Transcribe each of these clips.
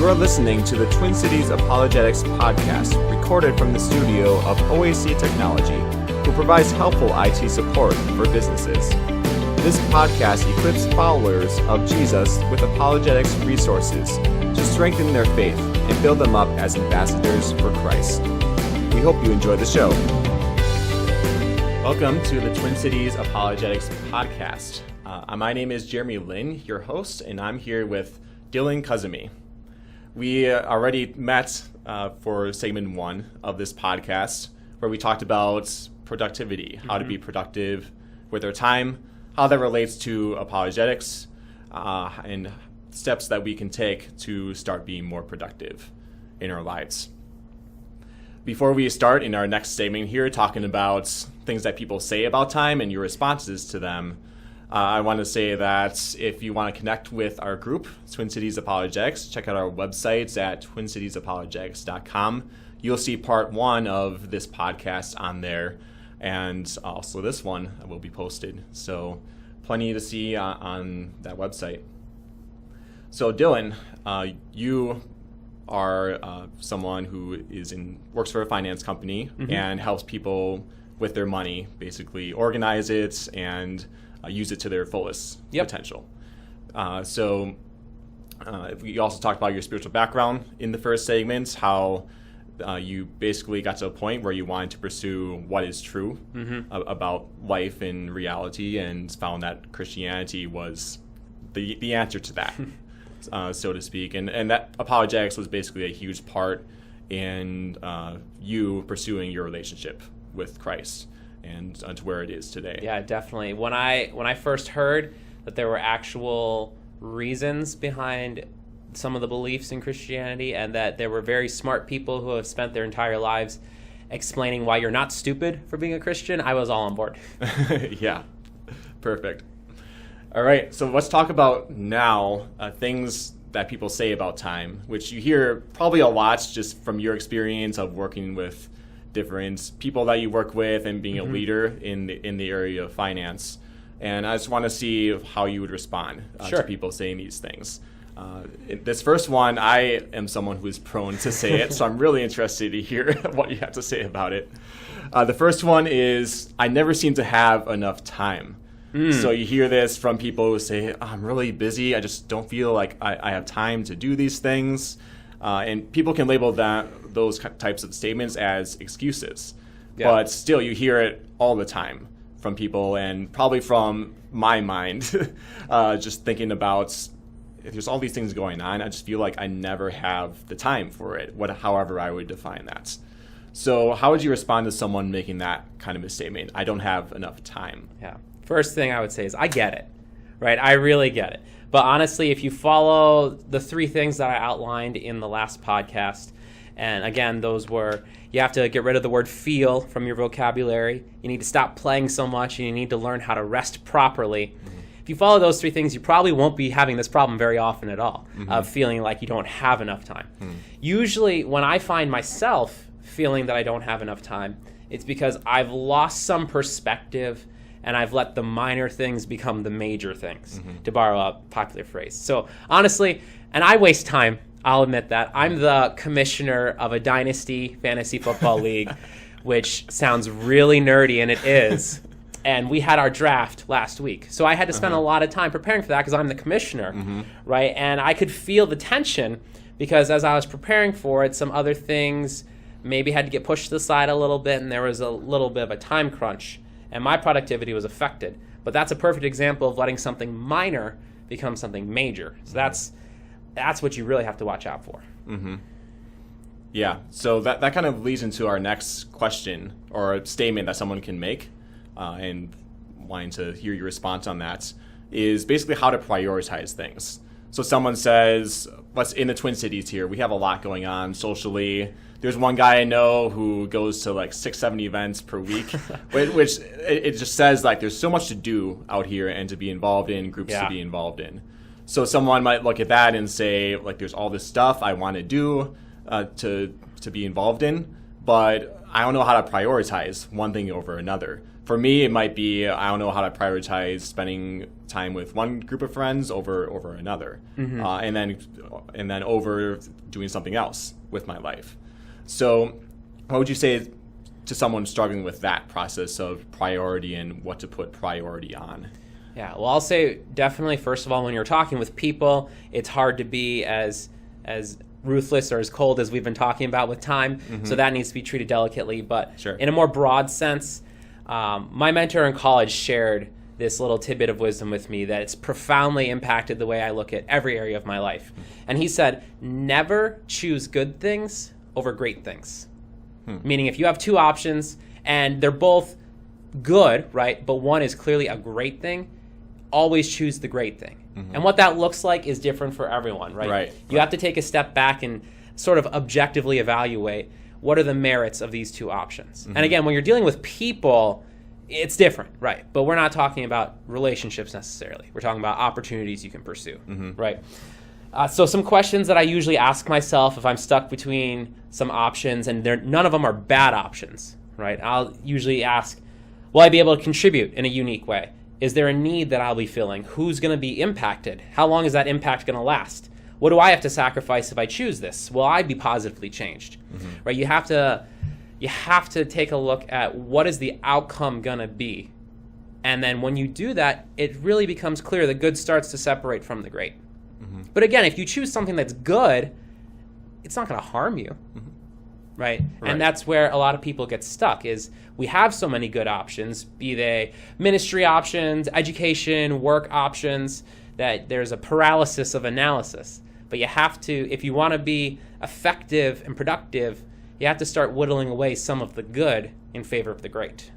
You are listening to the Twin Cities Apologetics podcast, recorded from the studio of OAC Technology, who provides helpful IT support for businesses. This podcast equips followers of Jesus with apologetics resources to strengthen their faith and build them up as ambassadors for Christ. We hope you enjoy the show. Welcome to the Twin Cities Apologetics podcast. My name is Jeremy Lin, your host, and I'm here with Dillon Kazemi. We already met for segment 1 of this podcast, where we talked about productivity, how to be productive with our time, how that relates to apologetics, and steps that we can take to start being more productive in our lives. Before we start in our next segment here, talking about things that people say about time and your responses to them, I want to say that if you want to connect with our group, Twin Cities Apologetics, check out our websites at twincitiesapologetics.com. You'll see part 1 of this podcast on there, and also this one will be posted. So plenty to see on that website. So Dillon, you are someone who works for a finance company and helps people with their money, basically organize it and use it to their fullest potential. So we also talked about your spiritual background in the first segment, how you basically got to a point where you wanted to pursue what is true about life and reality, and found that Christianity was the answer to that, so to speak. And that apologetics was basically a huge part in you pursuing your relationship with Christ and to where it is today. Yeah, definitely. When I first heard that there were actual reasons behind some of the beliefs in Christianity, and that there were very smart people who have spent their entire lives explaining why you're not stupid for being a Christian, I was all on board. Yeah, perfect. All right, so let's talk about now things that people say about time, which you hear probably a lot just from your experience of working with different people that you work with and being a leader in the area of finance. And I just want to see how you would respond to people saying these things. This first one, I am someone who is prone to say it, so I'm really interested to hear what you have to say about it. The first one is, I never seem to have enough time. So you hear this from people who say, I'm really busy, I just don't feel like I have time to do these things. And people can label those types of statements as excuses. Yeah. But still, you hear it all the time from people, and probably from my mind, just thinking about, if there's all these things going on, I just feel like I never have the time for it, however I would define that. So how would you respond to someone making that kind of a statement? I don't have enough time. Yeah. First thing I would say is, I get it, right? I really get it. But honestly, if you follow the 3 things that I outlined in the last podcast, and again, those were, you have to get rid of the word feel from your vocabulary, you need to stop playing so much, and you need to learn how to rest properly. If you follow those 3 things, you probably won't be having this problem very often at all, of feeling like you don't have enough time. Usually, when I find myself feeling that I don't have enough time, it's because I've lost some perspective, and I've let the minor things become the major things, to borrow a popular phrase. So honestly, and I waste time, I'll admit that. I'm the commissioner of a dynasty fantasy football league, which sounds really nerdy, and it is. And we had our draft last week. So I had to spend a lot of time preparing for that because I'm the commissioner, right? And I could feel the tension because as I was preparing for it, some other things maybe had to get pushed to the side a little bit, and there was a little bit of a time crunch. And my productivity was affected. But that's a perfect example of letting something minor become something major. So that's what you really have to watch out for. Yeah, so that kind of leads into our next question, or a statement that someone can make, and wanting to hear your response on that, is basically how to prioritize things. So someone says, let's in the Twin Cities here, we have a lot going on socially. There's one guy I know who goes to like 6-7 events per week, which it just says like there's so much to do out here and to be involved in, groups to be involved in. So someone might look at that and say, like, there's all this stuff I want to do to be involved in, but I don't know how to prioritize one thing over another. For me, it might be I don't know how to prioritize spending time with one group of friends over another, and then over doing something else with my life. So, what would you say to someone struggling with that process of priority and what to put priority on? Yeah, well, I'll say definitely, first of all, when you're talking with people, it's hard to be as ruthless or as cold as we've been talking about with time. So that needs to be treated delicately. But in a more broad sense, my mentor in college shared this little tidbit of wisdom with me that it's profoundly impacted the way I look at every area of my life. And he said, never choose good things over great things. Meaning if you have two options and they're both good, right, but one is clearly a great thing, always choose the great thing. And what that looks like is different for everyone, right? You have to take a step back and sort of objectively evaluate what are the merits of these two options. And again, when you're dealing with people, it's different, right? But we're not talking about relationships necessarily. We're talking about opportunities you can pursue, right? So some questions that I usually ask myself if I'm stuck between some options, and none of them are bad options, right? I'll usually ask, will I be able to contribute in a unique way? Is there a need that I'll be filling? Who's going to be impacted? How long is that impact going to last? What do I have to sacrifice if I choose this? Will I be positively changed? Right? You have to take a look at what is the outcome going to be. And then when you do that, it really becomes clear the good starts to separate from the great. But again, if you choose something that's good, it's not going to harm you. Right? And that's where a lot of people get stuck is we have so many good options, be they ministry options, education, work options, that there's a paralysis of analysis. But you have to, if you want to be effective and productive, you have to start whittling away some of the good in favor of the great.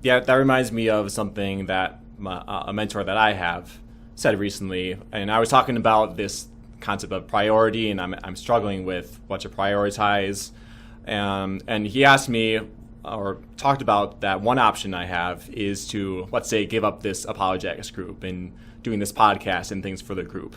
Yeah, that reminds me of something that a mentor that I have said recently, and I was talking about this concept of priority, and I'm struggling with what to prioritize, and he asked me or talked about that one option I have is to, let's say, give up this apologetics group and doing this podcast and things for the group.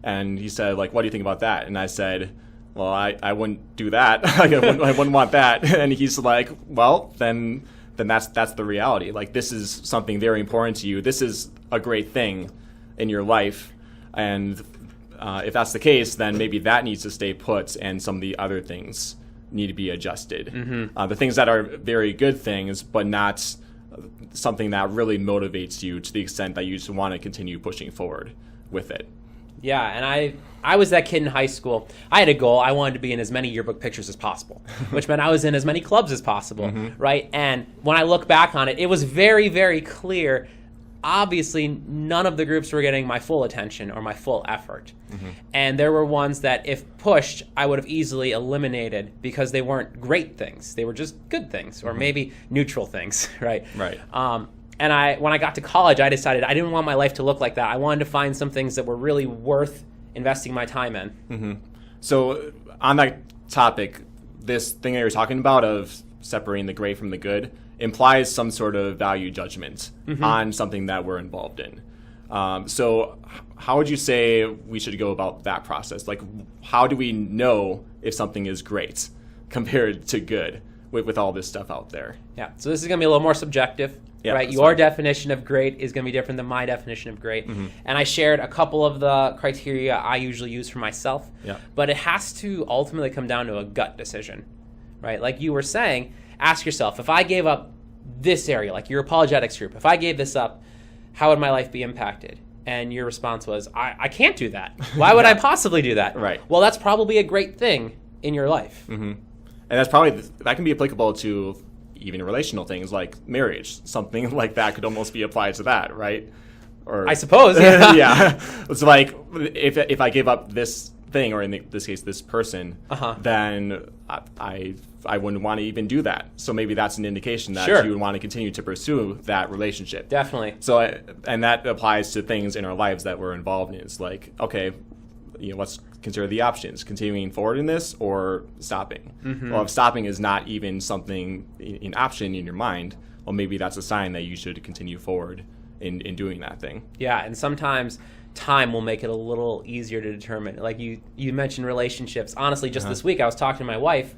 And he said, like, what do you think about that? And I said, well, I wouldn't do that. I wouldn't want that. And he's like, well, then that's the reality. Like, this is something very important to you. This is a great thing in your life. And if that's the case, then maybe that needs to stay put and some of the other things need to be adjusted. The things that are very good things, but not something that really motivates you to the extent that you just want to continue pushing forward with it. Yeah, and I was that kid in high school. I had a goal. I wanted to be in as many yearbook pictures as possible, which meant I was in as many clubs as possible, right? And when I look back on it, it was very, very clear. Obviously, none of the groups were getting my full attention or my full effort. And there were ones that, if pushed, I would have easily eliminated because they weren't great things. They were just good things or maybe neutral things, right? And when I got to college, I decided I didn't want my life to look like that. I wanted to find some things that were really worth investing my time in. So on that topic, this thing that you're talking about of separating the great from the good implies some sort of value judgment on something that we're involved in. So how would you say we should go about that process? Like, how do we know if something is great compared to good with all this stuff out there? Yeah. So this is going to be a little more subjective. Yeah, right, your definition of great is going to be different than my definition of great. And I shared a couple of the criteria I usually use for myself. But it has to ultimately come down to a gut decision, right? Like you were saying, ask yourself, if I gave up this area, like your apologetics group, if I gave this up, how would my life be impacted? And your response was, I can't do that. Why would I possibly do that? Right. Well, that's probably a great thing in your life. And that's probably, that can be applicable to even relational things like marriage. Something like that could almost be applied to that, right? Or I suppose, yeah. Yeah. It's like, if I give up this thing, or in this case, this person, then I wouldn't want to even do that. So maybe that's an indication that you would want to continue to pursue that relationship. Definitely. So, and that applies to things in our lives that we're involved in. It's like, okay, let's consider the options: continuing forward in this or stopping. Well, if stopping is not even something, an option in your mind, well, maybe that's a sign that you should continue forward in doing that thing. Yeah, and sometimes time will make it a little easier to determine. Like you mentioned relationships. Honestly, just this week I was talking to my wife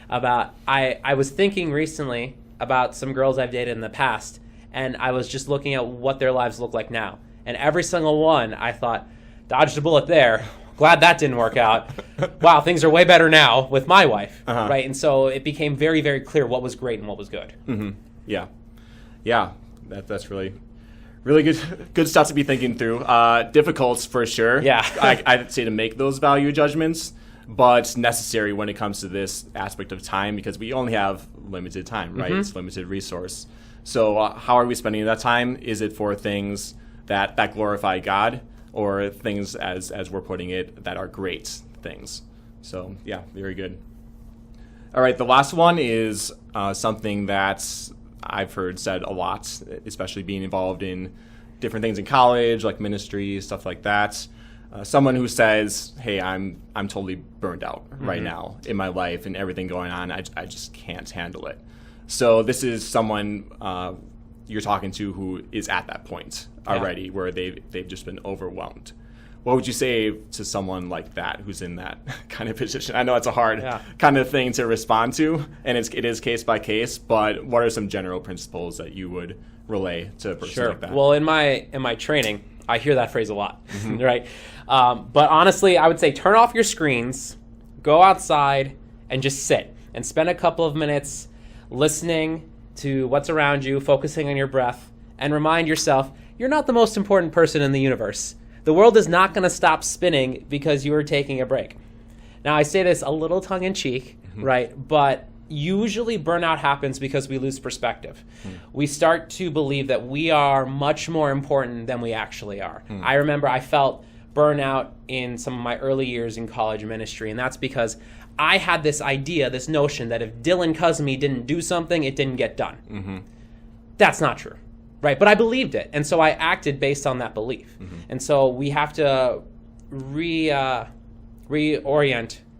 about I was thinking recently about some girls I've dated in the past, and I was just looking at what their lives look like now. And every single one, I thought, dodged a bullet there. Glad that didn't work out. Wow, things are way better now with my wife, right? And so it became very, very clear what was great and what was good. Mm-hmm. Yeah. That's really good stuff to be thinking through. Difficult for sure. Yeah. I'd say to make those value judgments, but necessary when it comes to this aspect of time because we only have limited time, right? It's limited resource. So how are we spending that time? Is it for things that glorify God, or things, as we're putting it, that are great things? So yeah, very good. All right, the last one is something that I've heard said a lot, especially being involved in different things in college, like ministry, stuff like that. Someone who says, hey, I'm totally burned out right now in my life and everything going on. I just can't handle it. So this is someone you're talking to who is at that point already where they've just been overwhelmed. What would you say to someone like that who's in that kind of position? I know it's a hard kind of thing to respond to, and it is case by case, but what are some general principles that you would relay to a person like that? Well, in my training, I hear that phrase a lot, right? But honestly, I would say turn off your screens, go outside, and just sit and spend a couple of minutes listening to what's around you, focusing on your breath, and remind yourself you're not the most important person in the universe. The world is not going to stop spinning because you are taking a break. Now, I say this a little tongue-in-cheek, right? But usually burnout happens because we lose perspective. We start to believe that we are much more important than we actually are. I remember I felt burnout in some of my early years in college ministry, and that's because I had this idea, this notion that if Dillon Kazemi didn't do something, it didn't get done. That's not true, right? But I believed it, and so I acted based on that belief. And so we have to reorient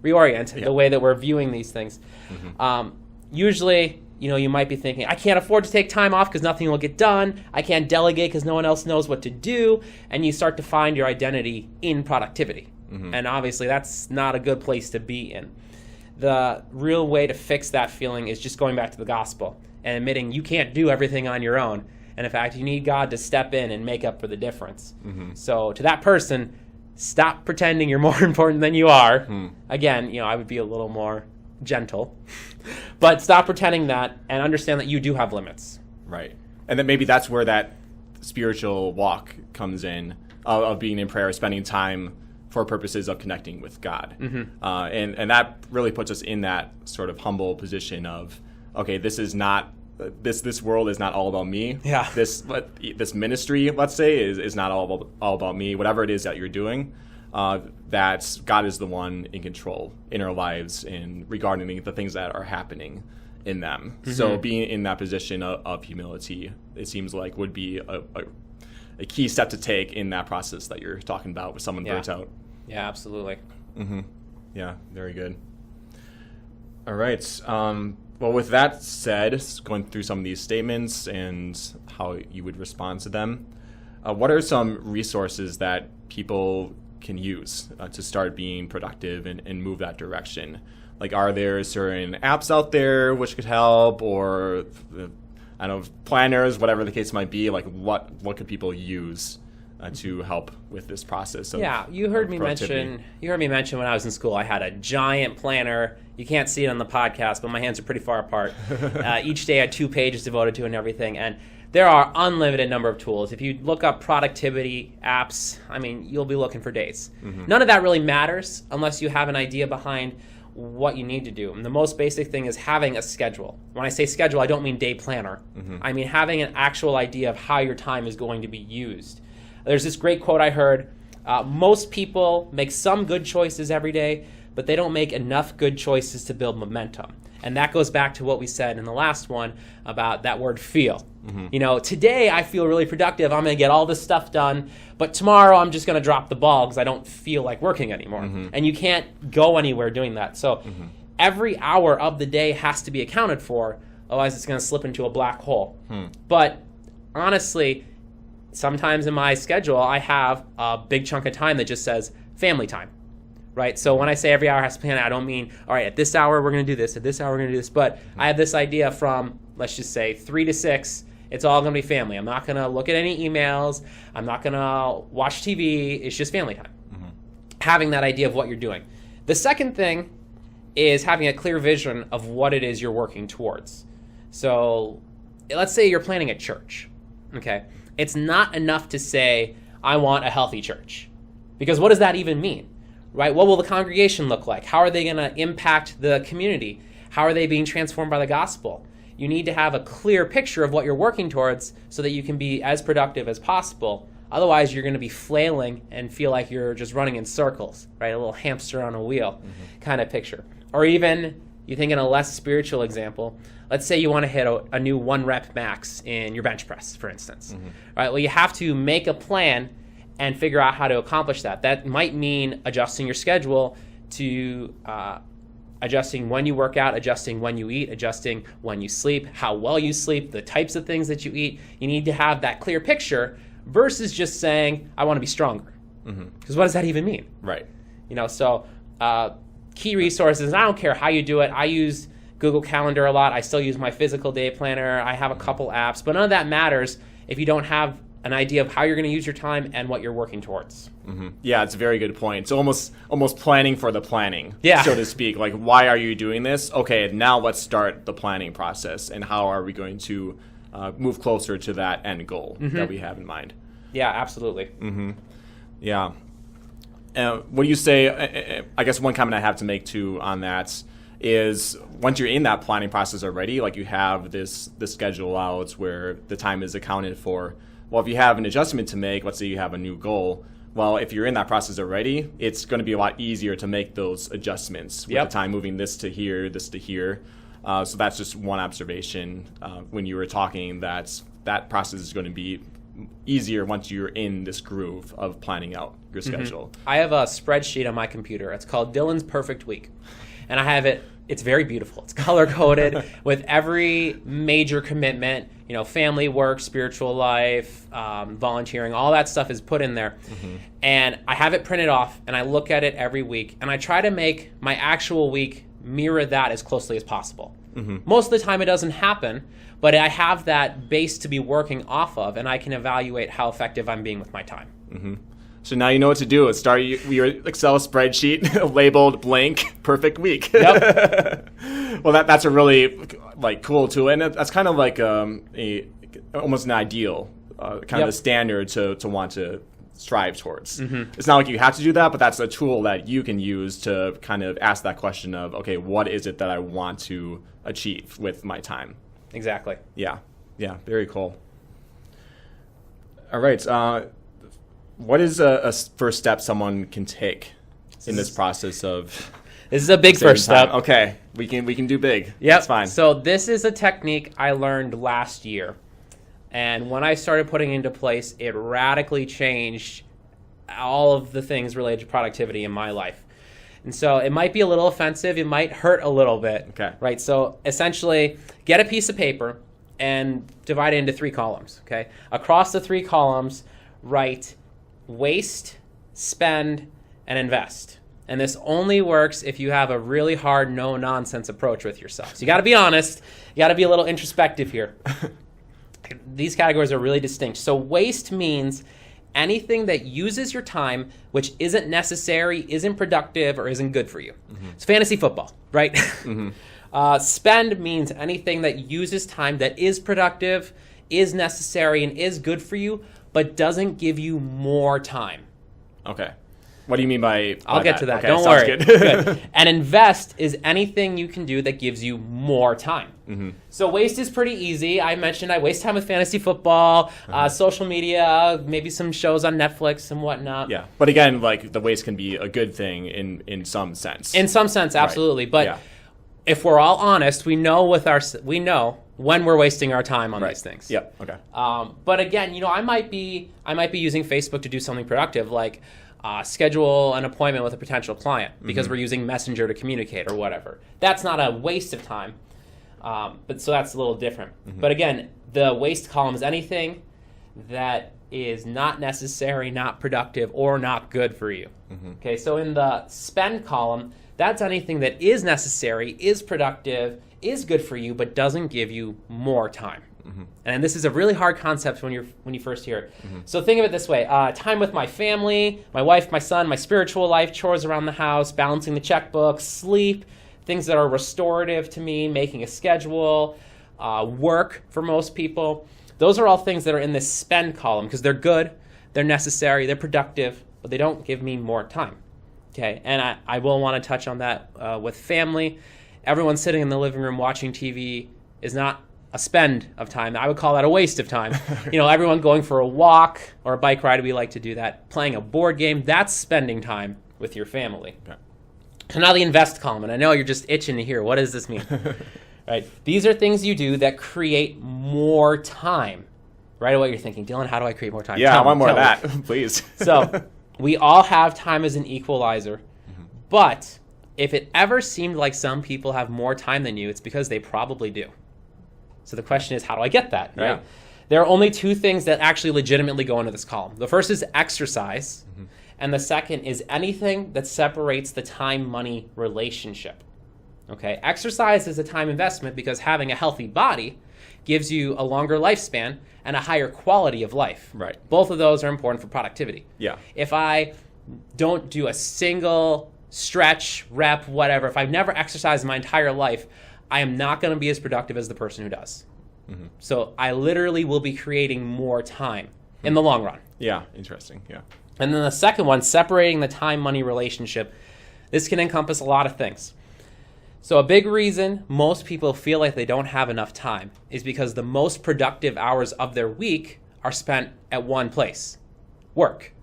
the way that we're viewing these things. Usually, you might be thinking, I can't afford to take time off because nothing will get done. I can't delegate because no one else knows what to do. And you start to find your identity in productivity. And obviously, that's not a good place to be in. The real way to fix that feeling is just going back to the gospel and admitting you can't do everything on your own. And in fact, you need God to step in and make up for the difference. So to that person, stop pretending you're more important than you are. Again, I would be a little more gentle. But stop pretending that and understand that you do have limits. Right. And then maybe that's where that spiritual walk comes in, of being in prayer, spending time for purposes of connecting with God. And that really puts us in that sort of humble position of, okay, this is not, this world is not all about me. This ministry, let's say, is not all about me. Whatever it is that you're doing, that God is the one in control in our lives and regarding the things that are happening in them. So being in that position of humility, it seems like would be a key step to take in that process that you're talking about with someone burnt out. Yeah, absolutely. Yeah, very good. All right. Well, with that said, going through some of these statements and how you would respond to them, what are some resources that people can use to start being productive and move that direction? Like, are there certain apps out there which could help, or I don't know, planners, whatever the case might be? Like, what could people use to help with this process of you heard me mention when I was in school I had a giant planner. You can't see it on the podcast, but my hands are pretty far apart. Each day I had 2 pages devoted to it and everything, and there are unlimited number of tools. If you look up productivity apps, you'll be looking for days. None of that really matters unless you have an idea behind what you need to do. And the most basic thing is having a schedule. When I say schedule, I don't mean day planner. I mean having an actual idea of how your time is going to be used. There's this great quote I heard, most people make some good choices every day, but they don't make enough good choices to build momentum. And that goes back to what we said in the last one about that word feel. Today I feel really productive. I'm going to get all this stuff done, but tomorrow I'm just going to drop the ball because I don't feel like working anymore. And you can't go anywhere doing that. So every hour of the day has to be accounted for, otherwise it's going to slip into a black hole. But honestly, sometimes in my schedule I have a big chunk of time that just says family time. right? So when I say every hour has to plan, I don't mean, all right, at this hour we're going to do this, at this hour we're going to do this. But I have this idea from, let's just say, 3 to 6, it's all going to be family. I'm not going to look at any emails. I'm not going to watch TV. It's just family time. Having that idea of what you're doing. The second thing is having a clear vision of what it is you're working towards. So let's say you're planning a church, okay? It's not enough to say, I want a healthy church. Because what does that even mean, right? What will the congregation look like? How are they going to impact the community? How are they being transformed by the gospel? You need to have a clear picture of what you're working towards so that you can be as productive as possible. Otherwise, you're going to be flailing and feel like you're just running in circles, right? A little hamster on a wheel kind of picture. Or even, you think in a less spiritual example, let's say you want to hit a new 1 rep max in your bench press, for instance. Right? Well, you have to make a plan and figure out how to accomplish that. That might mean adjusting your schedule to adjusting when you work out, adjusting when you eat, adjusting when you sleep, how well you sleep, the types of things that you eat. You need to have that clear picture versus just saying, I want to be stronger. Because what does that even mean? Right. So key resources, and I don't care how you do it. I use Google Calendar a lot. I still use my physical day planner. I have a couple apps, but none of that matters if you don't have an idea of how you're going to use your time and what you're working towards. Yeah, it's a very good point. It's almost planning for the planning, yeah, so to speak. Like, why are you doing this? Okay, now let's start the planning process, and how are we going to move closer to that end goal that we have in mind? Yeah, absolutely. Yeah. What do you say? I guess one comment I have to make too on that is once you're in that planning process already, like you have this schedule out where the time is accounted for. Well, if you have an adjustment to make, let's say you have a new goal, well, if you're in that process already, it's going to be a lot easier to make those adjustments with the time moving this to here, this to here. So that's just one observation when you were talking that process is going to be easier once you're in this groove of planning out your schedule. I have a spreadsheet on my computer. It's called Dillon's Perfect Week. And I have it, it's very beautiful. It's color-coded with every major commitment, family, work, spiritual life, volunteering, all that stuff is put in there. And I have it printed off, and I look at it every week, and I try to make my actual week mirror that as closely as possible. Most of the time it doesn't happen, but I have that base to be working off of, and I can evaluate how effective I'm being with my time. So now you know what to do. Start your Excel spreadsheet labeled blank perfect week. Yep. Well, that's a really cool tool, and that's kind of like almost an ideal kind of a standard to want to strive towards. It's not like you have to do that, but that's a tool that you can use to kind of ask that question of, okay, what is it that I want to achieve with my time? Exactly. Yeah, very cool. All right. What is a first step someone can take in this process of? This is a big first step. Okay, we can do big. Yeah, that's fine. So this is a technique I learned last year, and when I started putting it into place, it radically changed all of the things related to productivity in my life. And so it might be a little offensive. It might hurt a little bit. Okay. Right. So essentially, get a piece of paper and divide it into 3 columns. Okay. Across the 3 columns, write waste, spend, and invest. And this only works if you have a really hard, no-nonsense approach with yourself. So you got to be honest. You got to be a little introspective here. These categories are really distinct. So waste means anything that uses your time, which isn't necessary, isn't productive, or isn't good for you. It's fantasy football, right? Spend means anything that uses time that is productive, is necessary, and is good for you, but doesn't give you more time. Okay. What do you mean by I'll get to that. Okay, Don't worry. Good. Good. And invest is anything you can do that gives you more time. So waste is pretty easy. I mentioned I waste time with fantasy football, social media, maybe some shows on Netflix and whatnot. Yeah. But again, the waste can be a good thing in some sense. In some sense, absolutely. Right. But if we're all honest, we know when we're wasting our time on these things. Yep. Okay. But again, I might be using Facebook to do something productive, like schedule an appointment with a potential client because we're using Messenger to communicate or whatever. That's not a waste of time, but so that's a little different. But again, the waste column is anything that is not necessary, not productive, or not good for you. Okay, so in the spend column, that's anything that is necessary, is productive, is good for you, but doesn't give you more time. And this is a really hard concept when you first hear it. So think of it this way. Time with my family, my wife, my son, my spiritual life, chores around the house, balancing the checkbook, sleep, things that are restorative to me, making a schedule, work for most people. Those are all things that are in this spend column because they're good, they're necessary, they're productive, but they don't give me more time. Okay, and I will want to touch on that with family. Everyone sitting in the living room watching TV is not a spend of time. I would call that a waste of time. Everyone going for a walk or a bike ride, we like to do that. Playing a board game, that's spending time with your family. Okay. So now the invest column, and I know you're just itching to hear, what does this mean? Right? These are things you do that create more time. Right away you're thinking, Dillon, how do I create more time? Yeah, I want more of that, please. So we all have time as an equalizer, but if it ever seemed like some people have more time than you, it's because they probably do. So the question is, how do I get that, right? Yeah. There are only two things that actually legitimately go into this column. The first is exercise, and the second is anything that separates the time-money relationship. Okay, exercise is a time investment because having a healthy body gives you a longer lifespan and a higher quality of life. Right. Both of those are important for productivity. Yeah. If I don't do a single stretch, rep, whatever, if I've never exercised my entire life, I am not going to be as productive as the person who does. So I literally will be creating more time in the long run. Yeah, interesting. Yeah. And then the second one, separating the time-money relationship. This can encompass a lot of things. So a big reason most people feel like they don't have enough time is because the most productive hours of their week are spent at one place, work,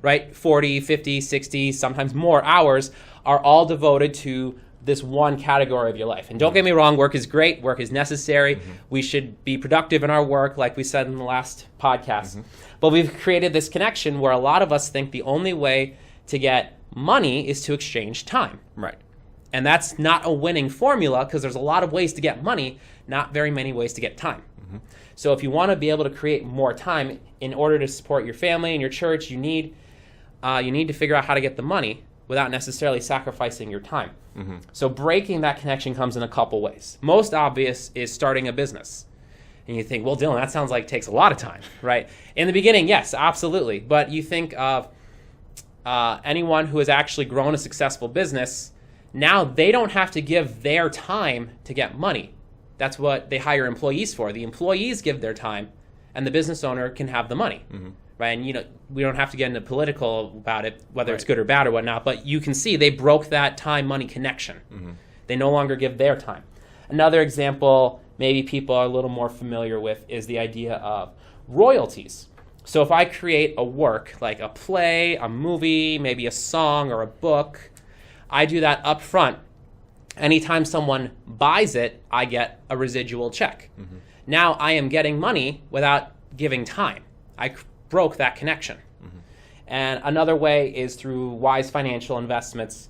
right? 40, 50, 60, sometimes more hours are all devoted to this one category of your life. And don't get me wrong, work is great, work is necessary. We should be productive in our work, like we said in the last podcast. But we've created this connection where a lot of us think the only way to get money is to exchange time. Right. And that's not a winning formula because there's a lot of ways to get money, not very many ways to get time. So if you want to be able to create more time in order to support your family and your church, you need to figure out how to get the money without necessarily sacrificing your time. So breaking that connection comes in a couple ways. Most obvious is starting a business. And you think, well, Dillon, that sounds like it takes a lot of time, right? In the beginning, yes, absolutely. But you think of anyone who has actually grown a successful business, now they don't have to give their time to get money. That's what they hire employees for. The employees give their time, and the business owner can have the money. Right, and we don't have to get into political about it, whether it's good or bad or whatnot, but you can see they broke that time-money connection. They no longer give their time. Another example maybe people are a little more familiar with is the idea of royalties. So if I create a work, like a play, a movie, maybe a song or a book, I do that up front. Anytime someone buys it, I get a residual check. Now I am getting money without giving time. I broke that connection. And another way is through wise financial investments.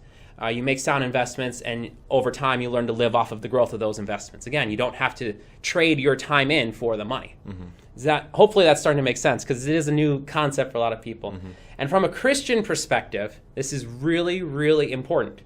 You make sound investments, and over time you learn to live off of the growth of those investments. Again, you don't have to trade your time in for the money. Hopefully that's starting to make sense, because it is a new concept for a lot of people. And from a Christian perspective, this is really, really important.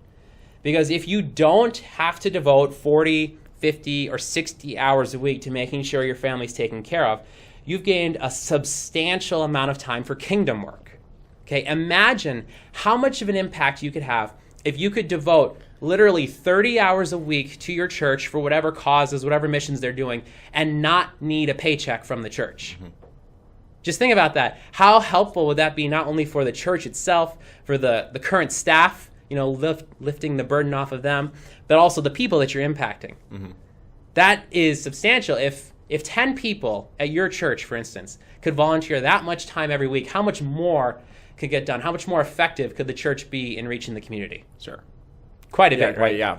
Because if you don't have to devote 40, 50, or 60 hours a week to making sure your family's taken care of, you've gained a substantial amount of time for kingdom work. Okay, imagine how much of an impact you could have if you could devote literally 30 hours a week to your church for whatever causes, whatever missions they're doing, and not need a paycheck from the church. Just think about that. How helpful would that be not only for the church itself, for the current staff, lifting the burden off of them, but also the people that you're impacting. That is substantial. If 10 people at your church, for instance, could volunteer that much time every week, how much more could get done? How much more effective could the church be in reaching the community? Sure. Quite a bit, right? Yeah,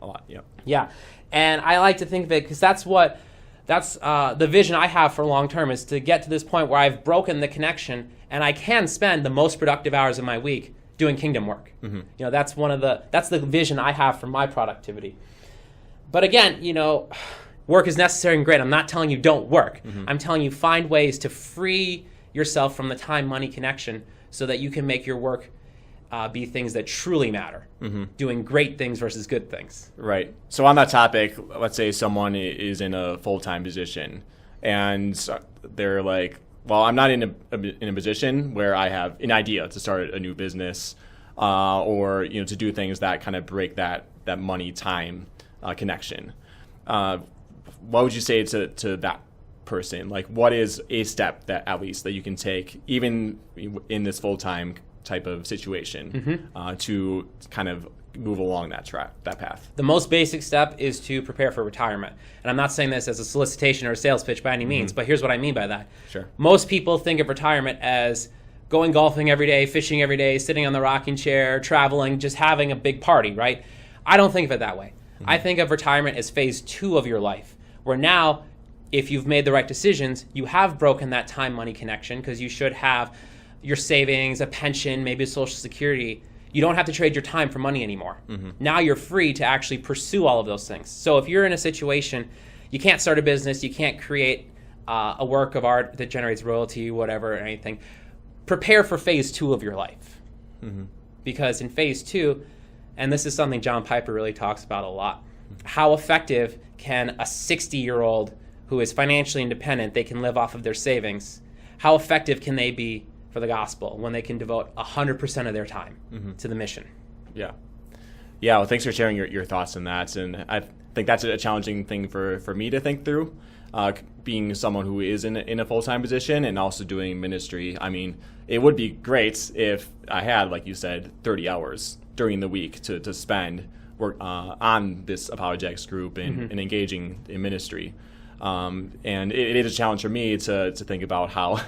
a lot, yeah. Yeah, and I like to think of it because that's the vision I have for long term, is to get to this point where I've broken the connection and I can spend the most productive hours of my week doing kingdom work. That's the vision I have for my productivity. But again, work is necessary and great. I'm not telling you don't work. I'm telling you find ways to free yourself from the time-money connection so that you can make your work be things that truly matter, doing great things versus good things. Right. So on that topic, let's say someone is in a full-time position and they're like, well, I'm not in a position where I have an idea to start a new business or to do things that kind of break that money-time connection. What would you say to that person? Like, what is a step that at least that you can take even in this full-time type of situation to kind of move along that path? The most basic step is to prepare for retirement. And I'm not saying this as a solicitation or a sales pitch by any means, but here's what I mean by that. Sure. Most people think of retirement as going golfing every day, fishing every day, sitting on the rocking chair, traveling, just having a big party, right? I don't think of it that way. I think of retirement as phase 2 of your life, where now, if you've made the right decisions, you have broken that time-money connection because you should have your savings, a pension, maybe a Social Security. You don't have to trade your time for money anymore. Now you're free to actually pursue all of those things. So if you're in a situation, you can't start a business, you can't create a work of art that generates royalty, whatever, or anything, prepare for phase 2 of your life. Because in phase 2, and this is something John Piper really talks about a lot, how effective can a 60-year-old who is financially independent, they can live off of their savings, how effective can they be for the gospel when they can devote 100% of their time to the mission? Yeah. Well, thanks for sharing your thoughts on that. And I think that's a challenging thing for me to think through, being someone who is in a full-time position and also doing ministry. I mean, it would be great if I had, like you said, 30 hours during the week to spend work on this apologetics group and engaging in ministry. And it is a challenge for me to think about how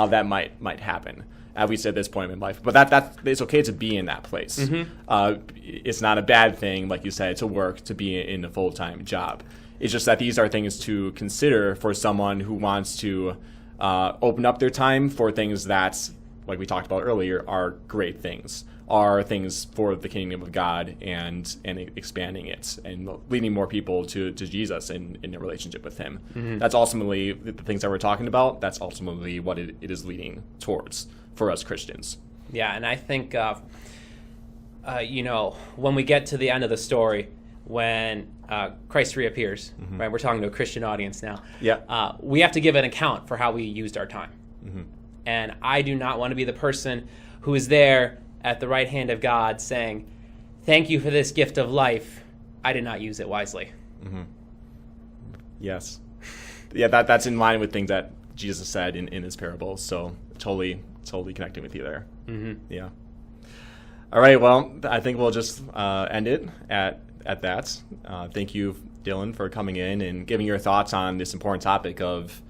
that might happen, at least at this point in life. But that it's okay to be in that place. It's not a bad thing, like you said, to work, to be in a full-time job. It's just that these are things to consider for someone who wants to open up their time for things that, like we talked about earlier, are great things, are things for the kingdom of God and expanding it and leading more people to Jesus in a relationship with him. That's ultimately the things that we're talking about. That's ultimately what it is leading towards for us Christians. Yeah, and I think, when we get to the end of the story, when Christ reappears, right? We're talking to a Christian audience now. Yeah. We have to give an account for how we used our time. And I do not want to be the person who is there at the right hand of God saying, thank you for this gift of life. I did not use it wisely. Yes. Yeah, that's in line with things that Jesus said in his parables. So totally connecting with you there. Yeah. All right. Well, I think we'll just end it at that. Thank you, Dillon, for coming in and giving your thoughts on this important topic of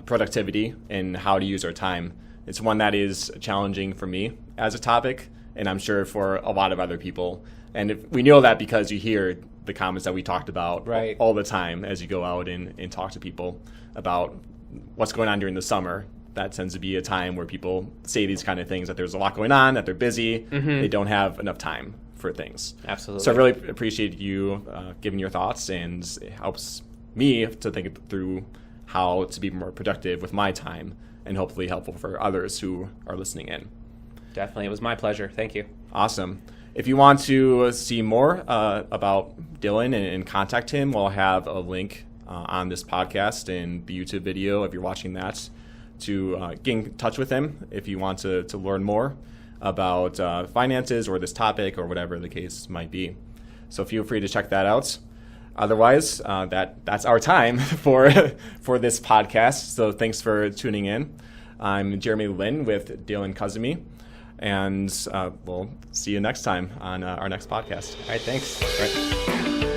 productivity and how to use our time. It's one that is challenging for me as a topic, and I'm sure for a lot of other people. And we know that because you hear the comments that we talked about all the time as you go out and talk to people about what's going on during the summer. That tends to be a time where people say these kind of things, that there's a lot going on, that they're busy, they don't have enough time for things. Absolutely. So I really appreciate you giving your thoughts, and it helps me to think through how to be more productive with my time and hopefully helpful for others who are listening in. Definitely. It was my pleasure. Thank you. Awesome. If you want to see more about Dillon and contact him, we'll have a link on this podcast and the YouTube video if you're watching that to get in touch with him if you want to learn more about finances or this topic or whatever the case might be. So feel free to check that out. Otherwise, that's our time for this podcast. So thanks for tuning in. I'm Jeremy Lin with Dillon Kazemi, and we'll see you next time on our next podcast. All right, thanks. All right.